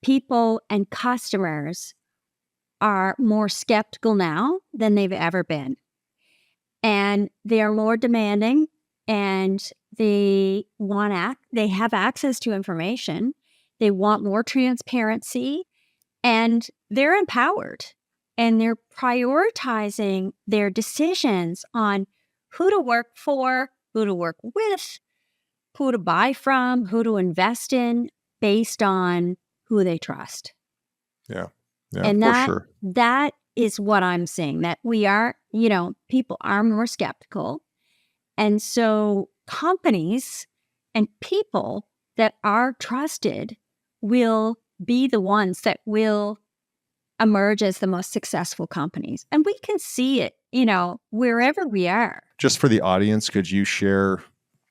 people and customers are more skeptical now than they've ever been. And they are more demanding, and they have access to information. They want more transparency, and they're empowered, and they're prioritizing their decisions on who to work for, who to work with, who to buy from, who to invest in based on who they trust. Yeah, And for sure. That is what I'm seeing, that we are, people are more skeptical. And so companies and people that are trusted will be the ones that will emerge as the most successful companies. And we can see it, wherever we are. Just for the audience, could you share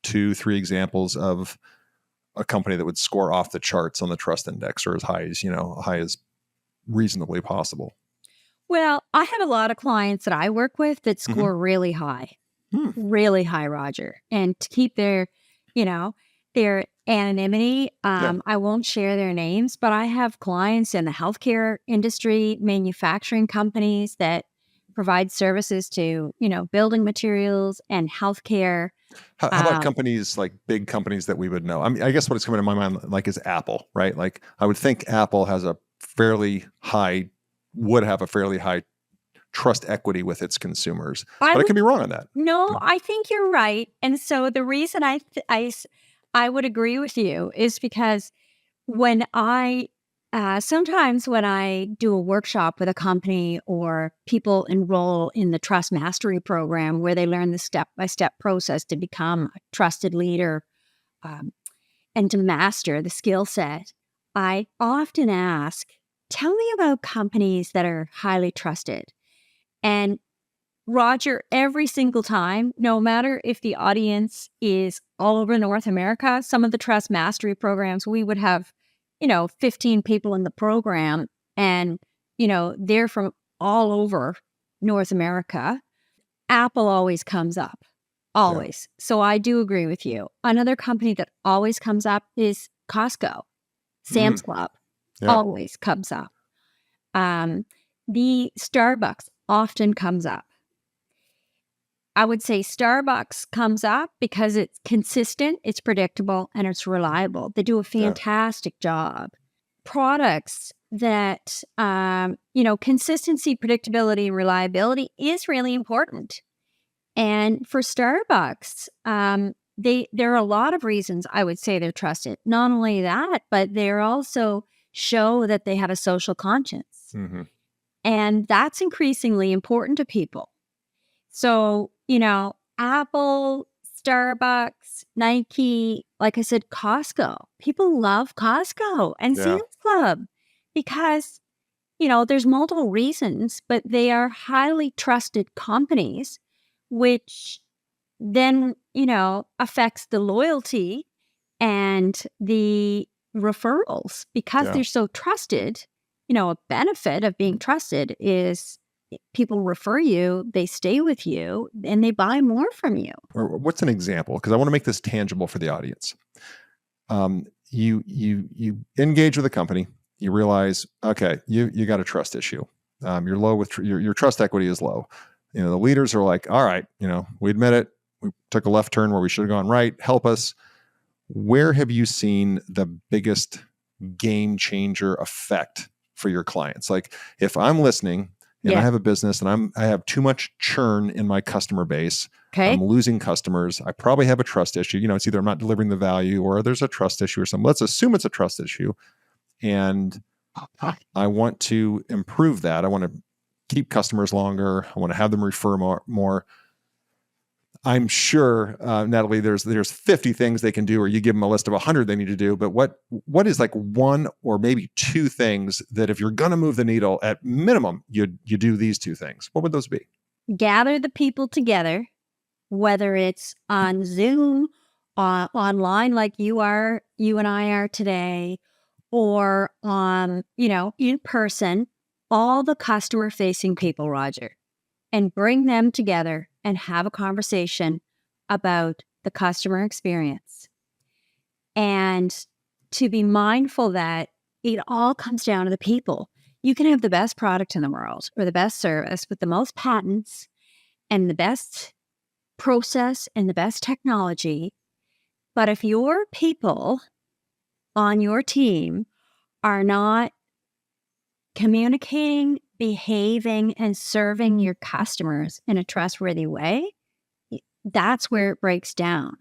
2-3 examples of a company that would score off the charts on the trust index, or as high as reasonably possible? Well, I have a lot of clients that I work with that score really high, Roger. And to keep their anonymity, I won't share their names, but I have clients in the healthcare industry, manufacturing companies that provide services to, building materials and healthcare. How about companies, like big companies that we would know? I mean, I guess what is coming to my mind, like, is Apple, right? Like, I would think Apple has would have a fairly high trust equity with its consumers, but I can be wrong on that. No, I think you're right. And so the reason I would agree with you is because when sometimes when I do a workshop with a company, or people enroll in the Trust Mastery program where they learn the step-by-step process to become a trusted leader and to master the skill set, I often ask, tell me about companies that are highly trusted. And Roger, every single time, no matter if the audience is all over North America, some of the Trust Mastery programs, we would have 15 people in the program, and, they're from all over North America. Apple always comes up, always. Yeah. So I do agree with you. Another company that always comes up is Costco. Sam's Club always comes up. The Starbucks often comes up. I would say Starbucks comes up because it's consistent, it's predictable, and it's reliable. They do a fantastic job. Products that, consistency, predictability, and reliability is really important. And for Starbucks, there are a lot of reasons I would say they're trusted. Not only that, but they're also show that they have a social conscience. Mm-hmm. And that's increasingly important to people. So, Apple, Starbucks, Nike, like I said, Costco. People love Costco and Sam's Club because, there's multiple reasons, but they are highly trusted companies, which then, affects the loyalty and the referrals because they're so trusted. A benefit of being trusted is people refer you, they stay with you, and they buy more from you. Or what's an example? Because I want to make this tangible for the audience. You engage with a company, you realize, okay, you got a trust issue. You're low with your trust equity is low. The leaders are like, all right, we admit it. We took a left turn where we should have gone right. Help us. Where have you seen the biggest game changer effect for your clients? Like, if I'm listening and I have a business and I have too much churn in my customer base, I'm losing customers, I probably have a trust issue. It's either I'm not delivering the value or there's a trust issue or something. Let's assume it's a trust issue. And I want to improve that. I want to keep customers longer. I want to have them refer more. I'm sure, Natalie, there's 50 things they can do, or you give them a list of 100 they need to do. But what is like one or maybe two things that if you're going to move the needle, at minimum, you do these two things? What would those be? Gather the people together, whether it's on Zoom, online like you and I are today, or on, in person, all the customer-facing people, Roger, and bring them together and have a conversation about the customer experience. And to be mindful that It all comes down to the people. You can have the best product in the world or the best service with the most patents and the best process and the best technology. But if your people on your team are not communicating, behaving, and serving your customers in a trustworthy way, that's where it breaks down.